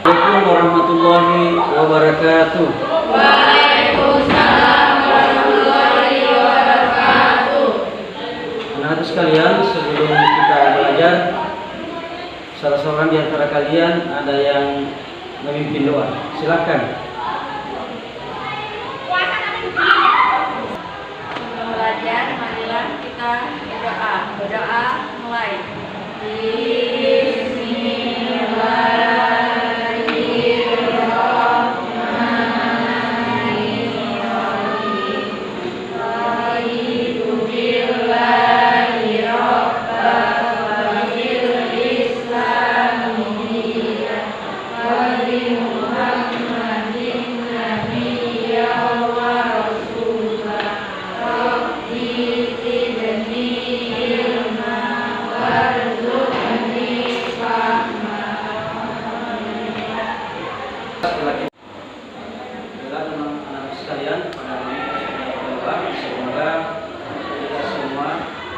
Assalamualaikum warahmatullahi wabarakatuh. Waalaikumsalam warahmatullahi wabarakatuh. Anak-anak sekalian, sebelum kita belajar, salah seorang di antara kalian ada yang memimpin doa. Silakan. Sebelum belajar, marilah kita berdoa. Berdoa mulai. Anak-anak sekalian, pada hari ini kita berdoa semoga kita semua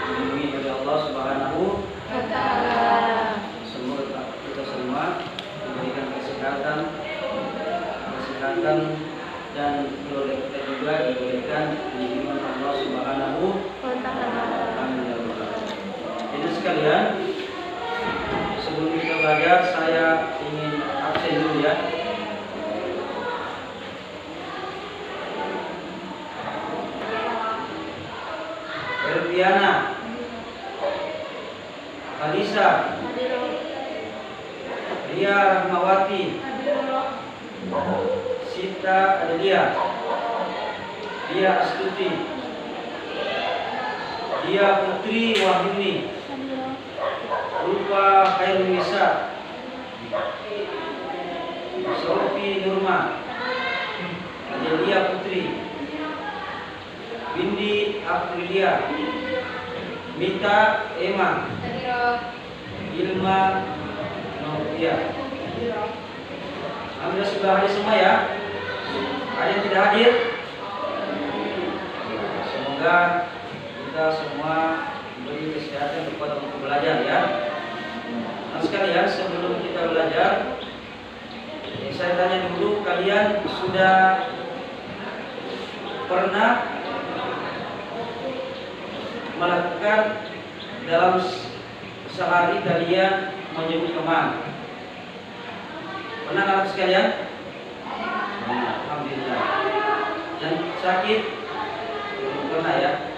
dilindungi oleh Allah Subhanahu wa Ta'ala. Semoga kita semua diberikan kesehatan dan oleh kita juga diberikan lindungan Allah Subhanahu wa Ta'ala. Amin ya rabbal alamin. Jadi sekalian, sebelum kita belajar, saya ingin absen dulu ya. Diana, Alisa, Ria Rahmawati, Sita Adelia, Dia Astuti, Dia Putri Wahyuni, Ulfa Khairunisa, Sofi Nurma, Adelia Putri, Bindi Aprilia, Mita Emma, Ilma Novia. Alhamdulillah sudah hadir semua ya. Ada yang tidak hadir? Semoga kita semua diberi kesehatan kepada untuk belajar ya. Nah sekalian, sebelum kita belajar, saya tanya dulu, kalian sudah pernah melakukan dalam sehari kalian menyebut teman? Pernah anak sekalian? Alhamdulillah. Dan sakit? Pernah ya?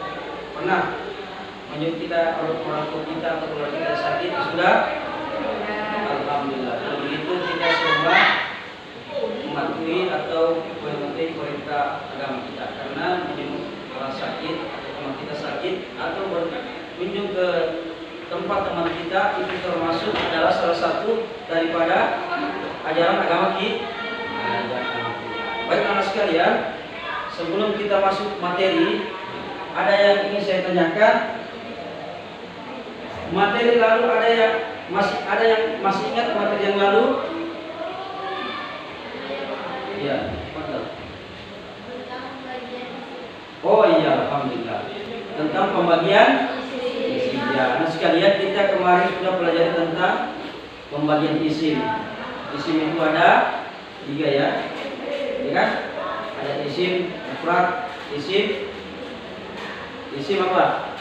Pernah menyebut kita orang tua kita atau keluarga kita sakit? Sudah? Alhamdulillah. Kalau begitu kita semua mematuhi atau mengikuti perintah agama kita, karena menyebut orang sakit atau teman kita sakit atau berkunjung ke tempat teman kita itu termasuk adalah salah satu daripada ajaran agama kita. Baik anak sekalian, sebelum kita masuk materi, ada yang ingin saya tanyakan. Materi lalu ada yang masih ingat materi yang lalu? Ya, betul. Oh iya, alhamdulillah. Tentang pembagian isim. Ya, nah sekalian, kita kemarin sudah pelajari tentang pembagian isim. Isim itu ada 3 ya. Ya kan? Ada isim mufrad, isim apa?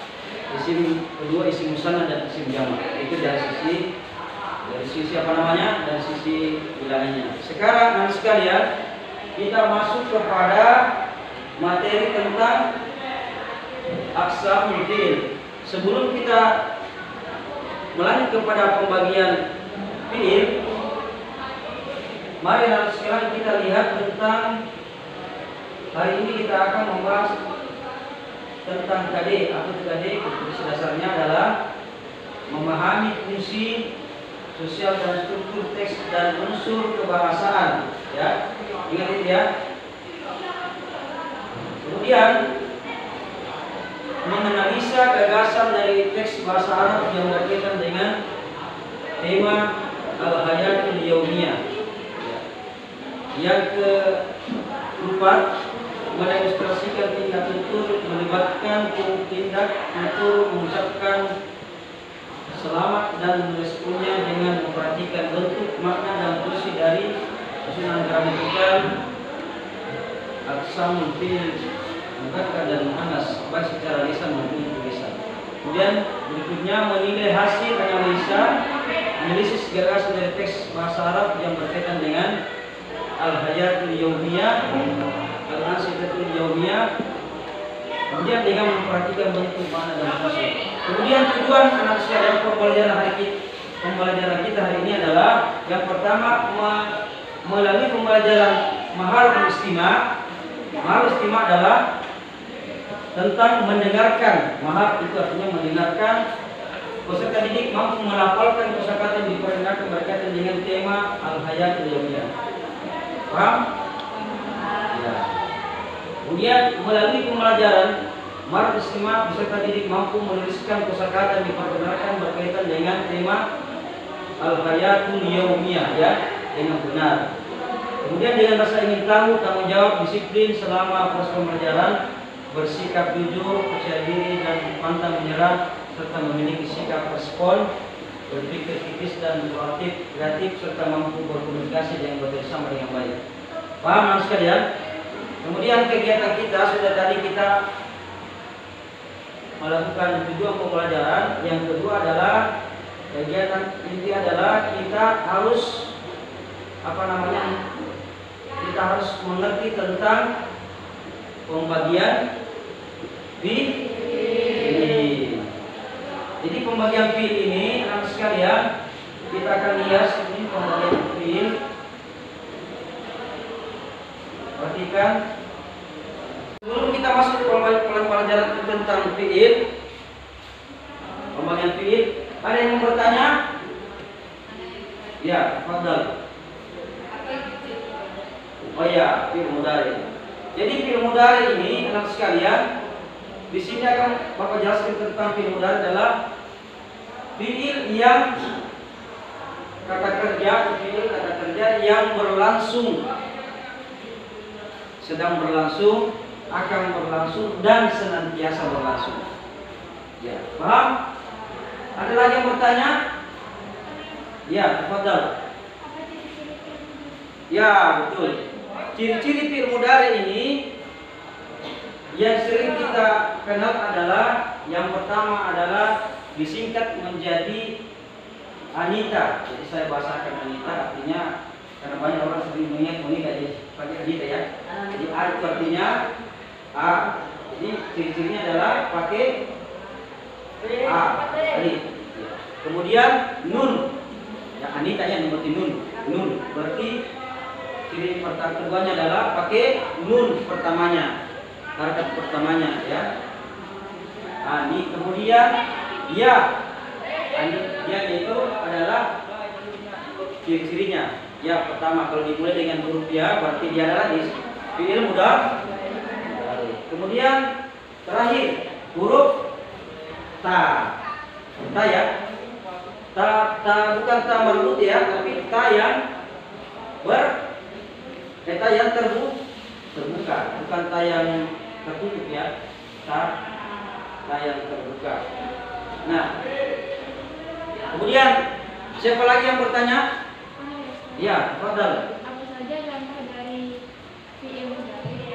Isim kedua, isim musanna dan isim jamak. Itu dari sisi apa namanya? Dari sisi wilayahnya. Sekarang anak sekalian, kita masuk kepada materi tentang aqsamul fi'il. Sebelum kita melanjut kepada pembagian fi'il, mari sekarang kita lihat tentang, hari ini kita akan membahas tentang KD atau KD. Fungsi dasarnya adalah memahami fungsi sosial dan struktur teks dan unsur kebahasaan. Ya, ingat itu ya. Kemudian menganalisa gagasan dari teks bahasa Arab yang berkaitan dengan tema al-hayatul yaumiyah. Yang keempat, mendemonstrasikan tindak tutur, melibatkan tindak tutur, mengucapkan selamat dan meresponnya dengan memperhatikan bentuk, makna dan fungsi dari susunan gramatikal, aksam, fi'il, mudzakkar dan muannas baik secara lisan maupun tulisan. Kemudian berikutnya menilai hasil analisa analisis gagasan dari teks bahasa Arab yang berkaitan dengan al-hayatul yaumiyah, al-ansitatul yaumiyah. Kemudian dengan memperhatikan bentuk, makna dan fungsi. Kemudian tujuan analisa dan pembelajaran kita hari ini adalah yang pertama melalui pembelajaran mahal istima. Mahal istima adalah tentang mendengarkan. Mahal itu artinya mendengarkan. Peserta didik mampu melafalkan kosakata yang diperdengarkan berkaitan dengan tema al-hayatul yaumiyah. Paham? Ya. Kemudian melalui pembelajaran mahal istima, peserta didik mampu menuliskan kosakata yang diperdengarkan berkaitan dengan tema al-hayatul yaumiyah, ya, dengan benar. Kemudian dengan rasa ingin tahu, tanggung jawab, disiplin selama proses pembelajaran, bersikap jujur, percaya diri dan pantang menyerah, serta memiliki sikap respon, berpikir kritis dan proaktif, kreatif, serta mampu berkomunikasi dan bekerjasama dengan baik. Paham sekalian? Kemudian kegiatan kita sudah tadi kita melakukan tujuan pembelajaran. Yang kedua adalah kegiatan inti adalah kita harus kita harus mengerti tentang pembagian fi'il. Jadi pembagian fi'il ini anak sekalian kita akan lihat ini pembagian fi'il. Perhatikan sebelum kita masuk ke pelajaran tentang fi'il, pembagian fi'il, ada yang mau bertanya? Ya, fadhal. Oh ya, fi'il mudhari. Jadi fi'il mudhari ini anak sekalian, di sini akan Bapak jelaskan tentang fi'il mudhari adalah fi'il yang kata kerja yang berlangsung, sedang berlangsung, akan berlangsung dan senantiasa berlangsung. Ya, paham? Ada lagi yang bertanya? Ya, tafadhal. Ya, betul. Ciri-ciri fi'il mudhari ini yang sering kita kenal adalah yang pertama adalah disingkat menjadi Anita. Jadi saya bahasakan Anita artinya karena banyak orang sering mengingat Monika jadi pakai Anita ya. Jadi A itu artinya A. Jadi ciri-cirinya adalah pakai A. Alif. Kemudian nun. Ya Anita ya seperti nun. Nun berarti ciri keduanya adalah pakai nun pertamanya, harakat pertamanya ya. Ani kemudian ya, ani ya itu adalah ciri-cirinya. Ya pertama kalau dimulai dengan huruf ya berarti dia adalah fi'il mudhari. Kemudian terakhir huruf ta. Ta ya. Ta bukan ta marbut ya, tapi ta yang ta yang terbuka, bukan ta yang tertutup ya. Ta yang terbuka. Nah, kemudian siapa lagi yang bertanya? Ya, fadhal. Apa saja contoh dari fi'il mudhari?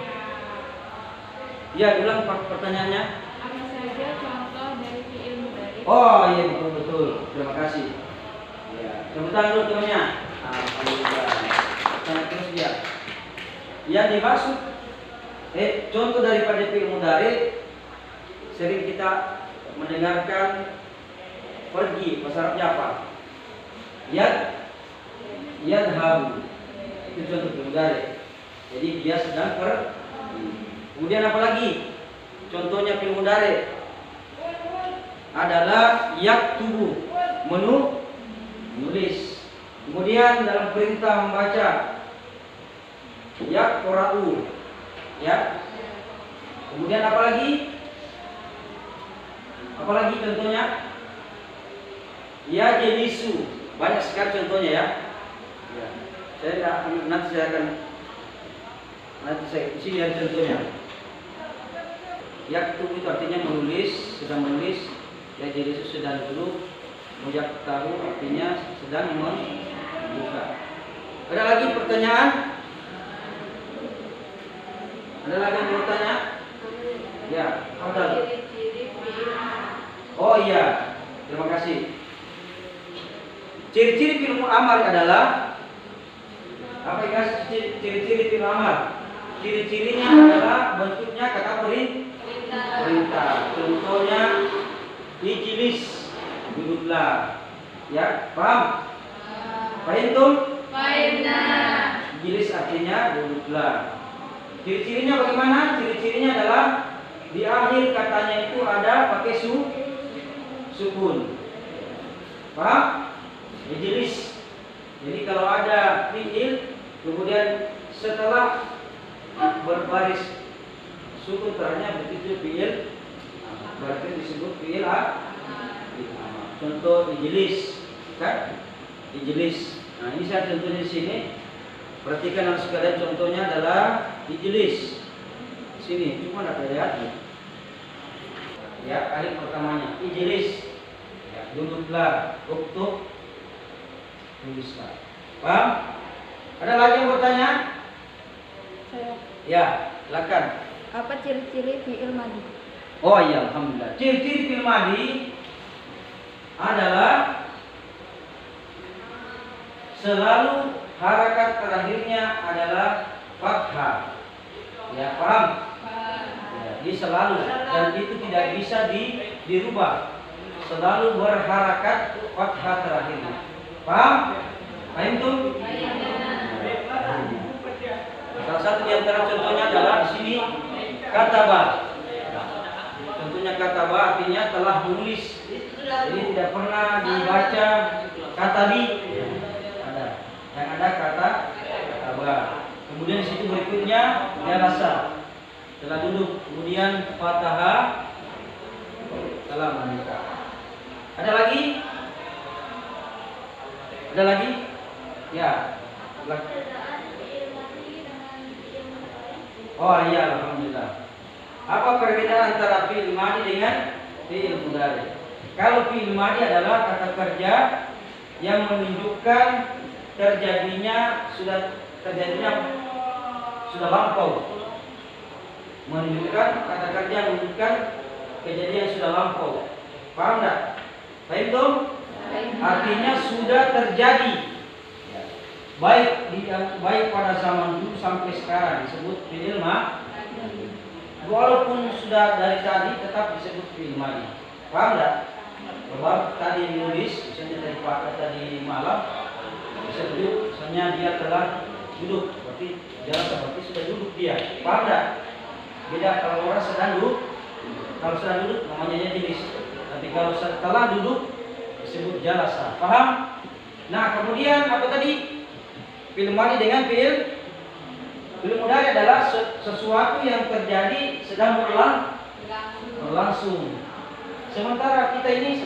Ya, ulang pertanyaannya. Apa saja contoh dari fi'il mudhari? Oh iya betul. Terima kasih. Ya, tepuk tangan dulu temannya. Alhamdulillah. Tanya terus dia. Yang dimaksud contoh daripada fi'il mudhari sering kita mendengarkan pergi, bahasa Arabnya apa? Yadhabu. Itu contoh fi'il mudhari. Jadi dia sedang pergi. Kemudian apa lagi? Contohnya fi'il mudhari adalah yaktubu, menulis. Kemudian dalam perintah membaca yaqra'u, ya. Kemudian apa lagi? Apa lagi contohnya? Ya jelisu. Banyak sekali contohnya ya. Ya. Nanti saya akan Nanti saya isi lihat contohnya. Yaktub itu artinya menulis, sedang menulis. Ya jadi itu sedang duduk. Muyaktahu artinya sedang membuka. Ada lagi pertanyaan? Ada lagi yang mau tanya? Ya, ada. Oh iya, terima kasih. Ciri-ciri fi'il amar adalah apa ya? Ciri-ciri fi'il amar. Ciri-cirinya adalah bentuknya kata perintah. Contohnya ijlis, duduklah. Ya, paham? Fahimtum? Fahimna. Ijlis artinya duduklah. Ciri-cirinya bagaimana? Ciri-cirinya adalah di akhir katanya itu ada pakai sukun. Paham? Ijlis. Jadi kalau ada fi'il kemudian setelah berbaris sukun terakhirnya begitu fi'il berarti disebut fi'il contoh ijlis kan? Ijlis. Nah, ini saya contohnya di sini. Perhatikan harus sekalian contohnya adalah ijlis. Sini cuma ada lihat. Ya, alif pertamanya ijlis. Ya, duduklah, uktub, tulislah. Paham? Ada lagi yang bertanya? Saya. Ya, silakan. Apa ciri-ciri fi'il madhi? Oh iya, alhamdulillah. Ciri-ciri fi'il madhi adalah selalu harakat terakhirnya adalah fathah. Ya, paham? Ya, ini selalu dan itu tidak bisa dirubah. Selalu berharakat fathah terakhirnya. Paham? Paham tuh? Salah satu di antara contohnya adalah di sini kataba. Contohnya kataba artinya telah menulis. Jadi tidak pernah dibaca katabi. Ada. Yang ada kataba. Kemudian di situ berikutnya jalasa. Telah duduk. Kemudian fataha telah membuka. Ada lagi? Ada lagi? Ya. Oh iya, alhamdulillah. Apa perbedaan antara fi'il madhi dengan fi'il mudhari? Kalau fi'il madhi adalah kata kerja yang menunjukkan terjadinya sudah lampau. Menunjukkan kata kerja menunjukkan kejadian sudah lampau. Paham enggak? Paham tuh? Artinya sudah terjadi. Baik pada zaman dulu sampai sekarang disebut fi'il madhi. Walaupun sudah dari tadi tetap disebut fi'il madhi. Paham enggak? Bahwa tadi nulis, misalnya tadi malam bisa duduk, misalnya dia telah duduk, berarti jalan seperti sudah duduk dia. Paham enggak? Beda kalau orang sedang duduk. Kalau sedang duduk namanya jenis. Tapi kalau setelah duduk disebut jalasa. Paham? Nah, kemudian apa tadi? Fi'il madhi dengan fi'il mudhari adalah sesuatu yang terjadi sedang berlangsung. Sementara kita ini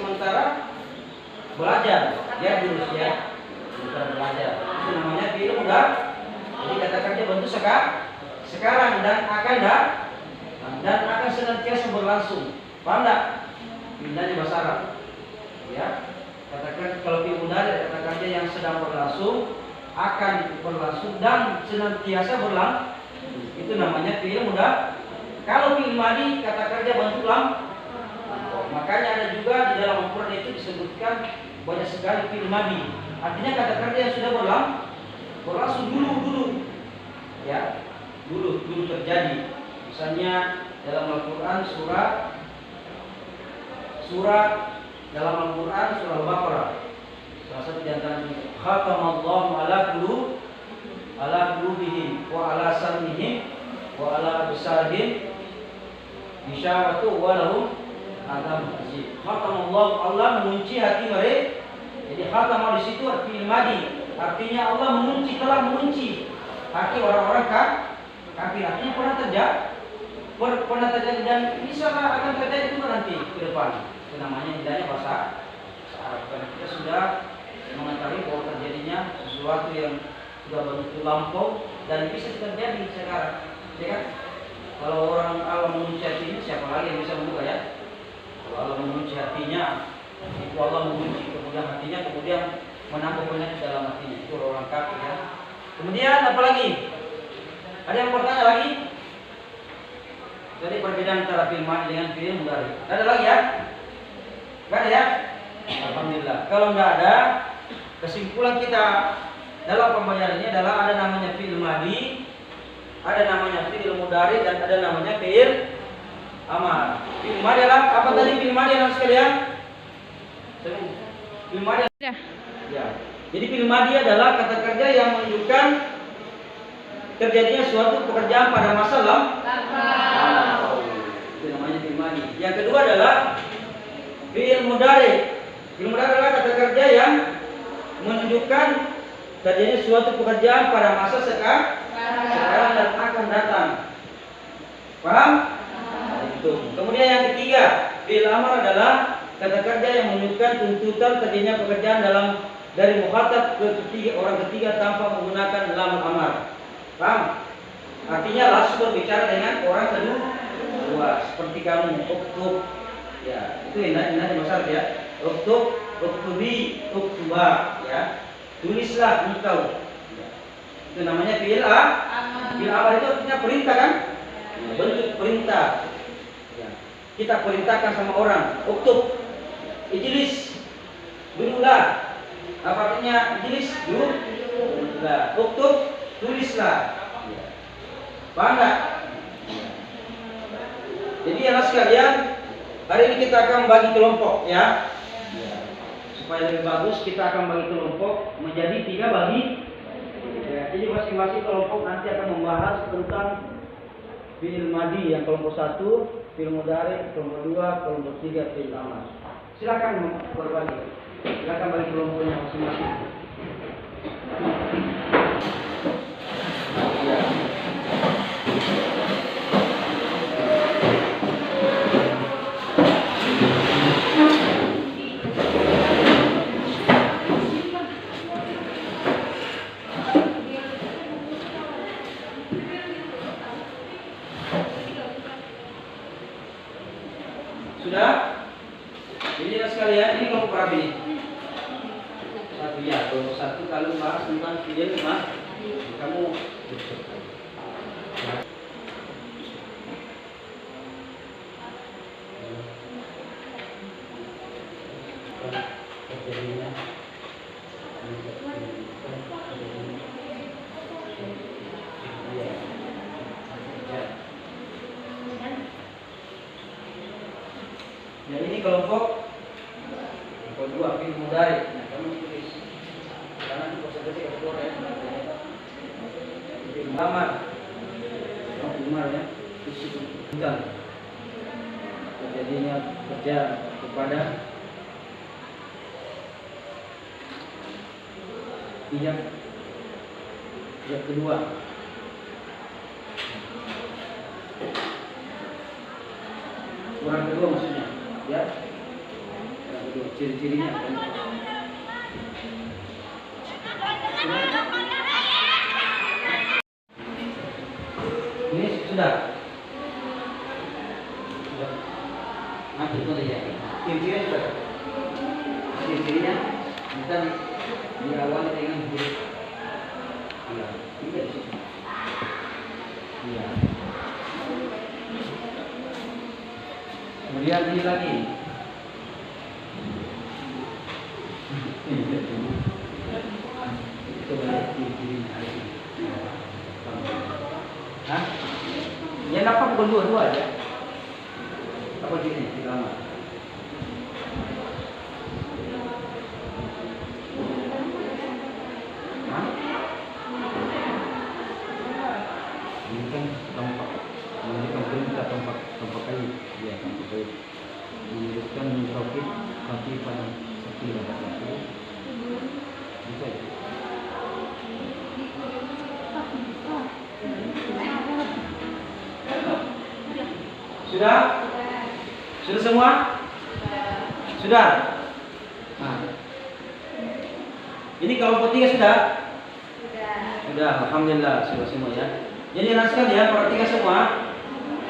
belajar, ya terus ya, sementara belajar. Itu namanya fi'il mudhari. Jadi kata kerja bentuk sekarang dan akan senantiasa berlangsung. Paham enggak? Pindahnya bahasa Arab. Ya, katakan kalau fi'il mudhari kata kerja yang sedang berlangsung, akan berlangsung dan senantiasa berlangsung. Itu namanya fi'il mudhari. Kalau fi'il madhi kata kerja bentuk makanya ada juga di dalam Al-Quran itu disebutkan banyak sekali fi'il madhi. Artinya kata kerja yang sudah berlangsung dulu. Ya, dulu terjadi. Misalnya dalam Al-Quran surah dalam Al-Quran surah Al-Baqarah. Salah satu di antaranya khatamallahu ala qulubihim wa ala sam'ihim wa ala absarihim bisyaratu wa lahum adzabun azim. Khatamallahu, Allah mengunci hati mereka. Jadi khatamah di situ fi'il madhi. Artinya Allah telah mengunci hati orang-orang kafir. Artinya pernah terjadi dan bisa akan terjadi juga nanti ke depan. Itu namanya hidayah bahasa Arab. Karena kita sudah mengetahui bahwa terjadinya sesuatu yang sudah begitu lampau dan bisa terjadi sekarang, ya kan? Kalau orang Allah mengunci hatinya, siapa lagi yang bisa membuka ya? Kalau Allah mengunci hatinya, itu Allah mengunci kemudian hatinya, kemudian menangkap penyakit dalam hatinya. Itu orang kafir ya. Kemudian apa lagi? Ada yang bertanya lagi? Jadi perbedaan antara fi'il madhi dengan fi'il mudhari. Ada lagi ya? Enggak ada ya? Alhamdulillah. Kalau enggak ada, kesimpulan kita dalam pembayaran ini adalah ada namanya fi'il madhi, ada namanya fi'il mudhari, dan ada namanya fi'il amar. Fi'il madhi adalah apa tadi fi'il madhi anak sekalian? Fi'il madhi. Ya. Jadi fi'il madhi adalah kata kerja yang menunjukkan terjadinya suatu pekerjaan pada masa lalu. Itu namanya fi'il madhi. Yang kedua adalah fi'il mudhari. Fi'il mudhari adalah kata kerja yang menunjukkan terjadinya suatu pekerjaan pada masa sekarang dan akan datang. Paham? Itu. Kemudian yang ketiga, fi'il amar adalah kata kerja yang menunjukkan tuntutan terjadinya pekerjaan dari mukhatab ke orang ketiga tanpa menggunakan lam amar. Paham? Artinya langsung berbicara dengan orang kedua, seperti kamu, uktub. Ya, itu enak masalah ya. Uktub, uktubi, uktuba, ya. Tulislah engkau. Ya. Itu namanya fi'il amar. Fi'il amar itu artinya perintah kan? Ya, bentuk perintah. Ya. Kita perintahkan sama orang, uktub, ijlis, duduklah. Apa artinya ijlis? Duduklah. Uktub, tulislah. Ya. Paham enggak? Ya. Jadi anak sekalian, hari ini kita akan bagi kelompok ya. Supaya lebih bagus kita akan bagi kelompok menjadi 3 bagi. Ya, jadi masing-masing kelompok nanti akan membahas tentang fi'il madhi yang kelompok 1, fi'il mudhari, kelompok 2, kelompok 3 fi'il amar. Silakan berbagi. Silakan bagi kelompoknya masing-masing. Ya. Sudah? Jadi sekalian, ini kelompok berapa ini? 1 ya, kelompok 1 kalau bahas tentang fi'il madhi. Kamu ya, ini kelompok 2 fi'il mudhari. Nah, kamu tulis karena di konsentrasi kelompok ya. Fi'il amar. Amar ya. Tinggal. Terjadinya kerja kepada pihak kedua. Orang kedua maksudnya, ya. Orang kedua, ciri-cirinya. Ini sudah. Nanti itu ya. Ciri-cirinya sudah. Ciri-cirinya kita diawali dengan huruf. Iya, ini di sini. Iya. Kemudian ini lagi. Itu banyak ciri-cirinya. Hah? Ya kenapa bukan dua-dua aja? Apa cirinya? Lama. Hah? Ini kan tampak. Ini kan perintah tampak kayu. Ya, tampak kayu. Menunjukkan tauhid hati pada seperti yang itu. Bisa ya? Sudah? Sudah semua? Sudah? Nah. Ini kelompok 3 sudah? Sudah. Sudah, alhamdulillah sudah semua ya. Jadi anak sekalian, perhatikan semua.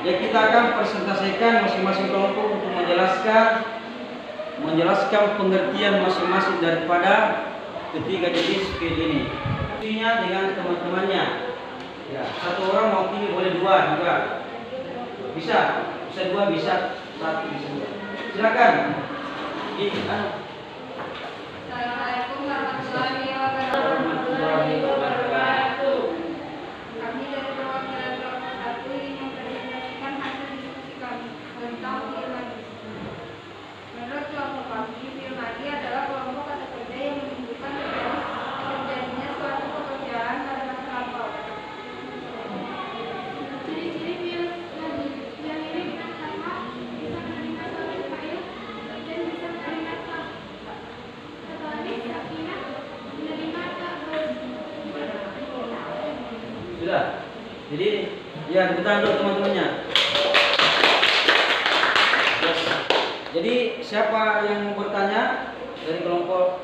Ya, kita akan presentasikan masing-masing kelompok untuk menjelaskan pengertian masing-masing daripada ketiga jenis skill ini. Intinya dengan teman-temannya. Ya, satu orang mau pilih boleh dua juga. Bisa dua, bisa satu, bisa dua. Silakan. Assalamualaikum warahmatullahi wabarakatuh. Kami dari perwakilan kelompok 1 ingin mempresentasikan hasil diskusi kami tentang fiil madi. Menurut kelompok kami, fiil madi adalah kelompok kata kerja yang menunjukkan terjadinya suatu pekerjaan pada masa lampau. Ciri-ciri fiil madi yang mirip dengan kata bisa menerima suatu fa'il dan bisa menerima sudah. Jadi ya kita dulu teman-temannya. Jadi siapa yang mau bertanya dari kelompok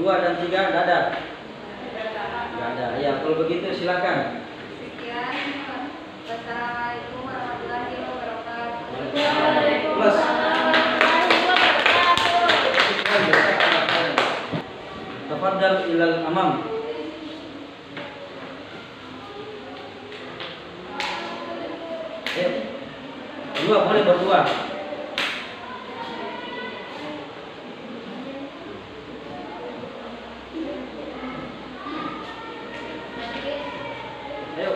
2 dan 3? Tidak ada. Tidak ada. Ya, kalau begitu silakan. Sekian. Wassalamualaikum warahmatullahi wabarakatuh. Plus. Tafadhal ilal amam. Dua boleh berdua. Ayo.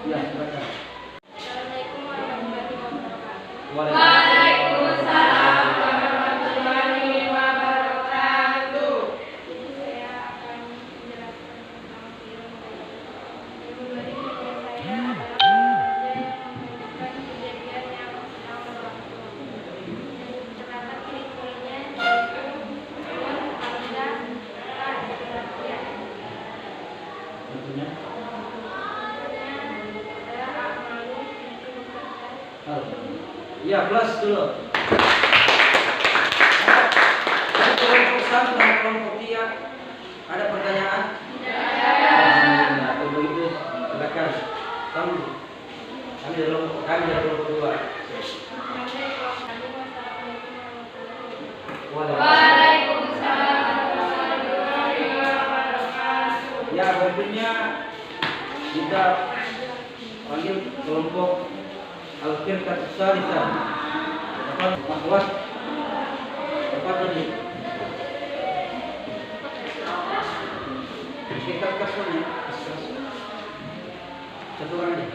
Ya, silakan. Assalamualaikum warahmatullahi wabarakatuh. Waalaikumsalam warahmatullahi wabarakatuh. Saya akan menjelaskan tentang fiil madi. Fiil madi menurut saya adalah pekerja yang menunjukkan kejadian yang sedang berlangsung. Terdapat ciri-cirinya yaitu fiil, hamzah, ta, dan ya. Tentunya. Ya, plus dulu. Kelompok 1 dan kelompok 3 ada pertanyaan? Tidak. Kalau begitu silakan. Kami dari kelompok 2. Waalaikumsalam warahmatullahi wabarakatuh. Ya, berikutnya kita panggil kelompok Al-Firqah Tsalitsah. Masalah apa tadi? Kita kasihnya. Satu orang aja.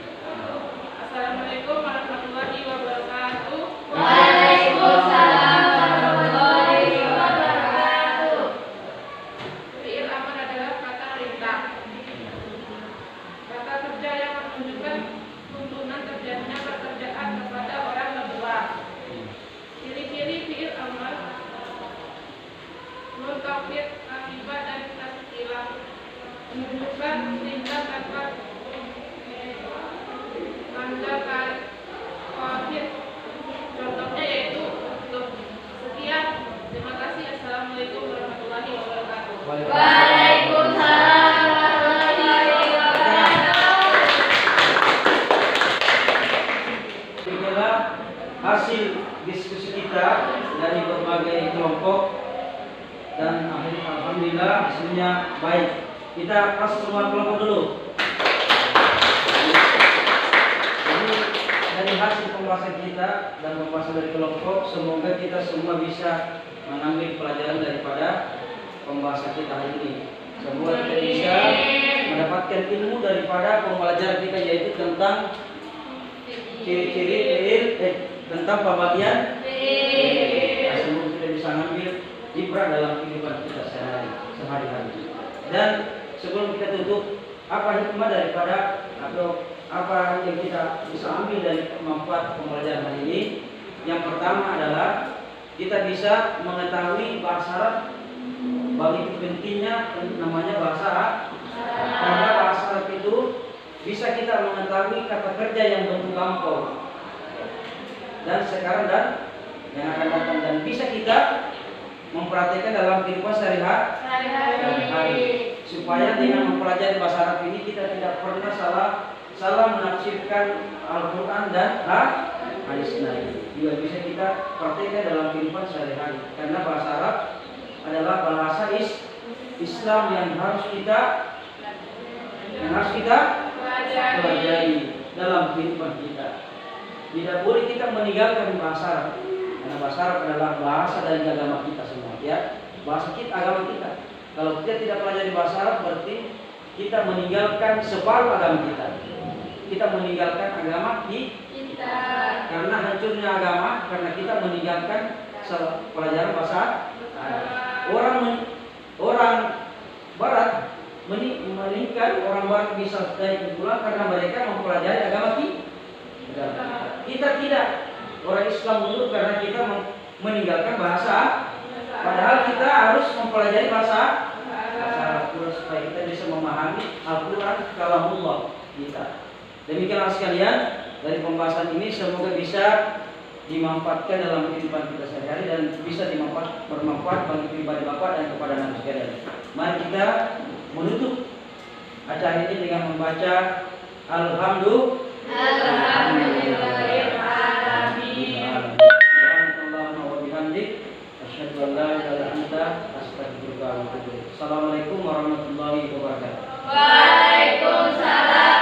Assalamualaikum warahmatullahi wabarakatuh. Waalaikumsalam warahmatullahi wabarakatuh. Fiil amar adalah kata perintah. Kata kerja yang menunjukkan tuntunan terjadinya pekerjaan kepada orang kedua. Ciri-ciri fiil amar: nun taukid, nasibah dan tasqilah, menunjukkan perintah tanpa tanda kafir. Contohnya yaitu untuk. Sekian, terima kasih. Assalamualaikum warahmatullahi wabarakatuh. Waalaikumsalam warahmatullahi wabarakatuh. Inilah hasil diskusi kita dari berbagai kelompok dan alhamdulillah hasilnya baik. Kita pas semua kelompok dulu. Jadi dari hasil pembahasan kita dan pembahasan dari kelompok, semoga kita semua bisa mengambil pelajaran daripada pembahasan kita hari ini. Semoga kita bisa mendapatkan ilmu daripada pembelajaran kita, yaitu tentang ciri-ciri fiil, tentang pembagian. Semoga kita bisa mengambil ibrah dalam kehidupan kita sehari-hari. Dan sebelum kita tutup, apa hikmah daripada atau apa yang kita bisa ambil dari manfaat pembelajaran hari ini? Yang pertama adalah kita bisa mengetahui bahasa Arab. Bagi pentingnya namanya bahasa Arab. Karena bahasa Arab itu bisa kita mengetahui kata kerja yang bentuk lampau dan sekarang dan yang akan datang, dan bisa kita memperhatikan dalam kehidupan sehari-hari, supaya dengan mempelajari bahasa Arab ini kita tidak pernah salah menafsirkan Al-Quran dan hadis Nabi. Juga bisa kita praktekkan dalam kehidupan sehari-hari, karena bahasa Arab adalah bahasa Islam yang harus kita pelajari dalam kehidupan kita. Tidak boleh kita meninggalkan bahasa Arab, karena bahasa Arab adalah bahasa dari agama kita semua, ya. Bahasa kita, agama kita. Kalau kita tidak pelajari bahasa Arab, berarti kita meninggalkan separuh agama kita. Kita meninggalkan agama kita. Karena hancurnya agama, karena kita meninggalkan pelajaran bahasa Arab. Orang Barat meningkat, orang Barat bisa naik pulang karena mereka mempelajari agama kita. Kita tidak. Orang Islam mundur karena kita meninggalkan bahasa, padahal kita harus mempelajari bahasa Arab supaya kita bisa memahami Al-Quran kalamullah kita. Demikianlah sekalian, dari pembahasan ini semoga bisa dimanfaatkan dalam kehidupan kita sehari-hari dan bisa bermanfaat bagi pribadi Bapak dan kepada anak sekalian. Mari kita menutup acara ini dengan membaca Alhamdulillah. Assalamualaikum warahmatullahi wabarakatuh. Waalaikumsalam.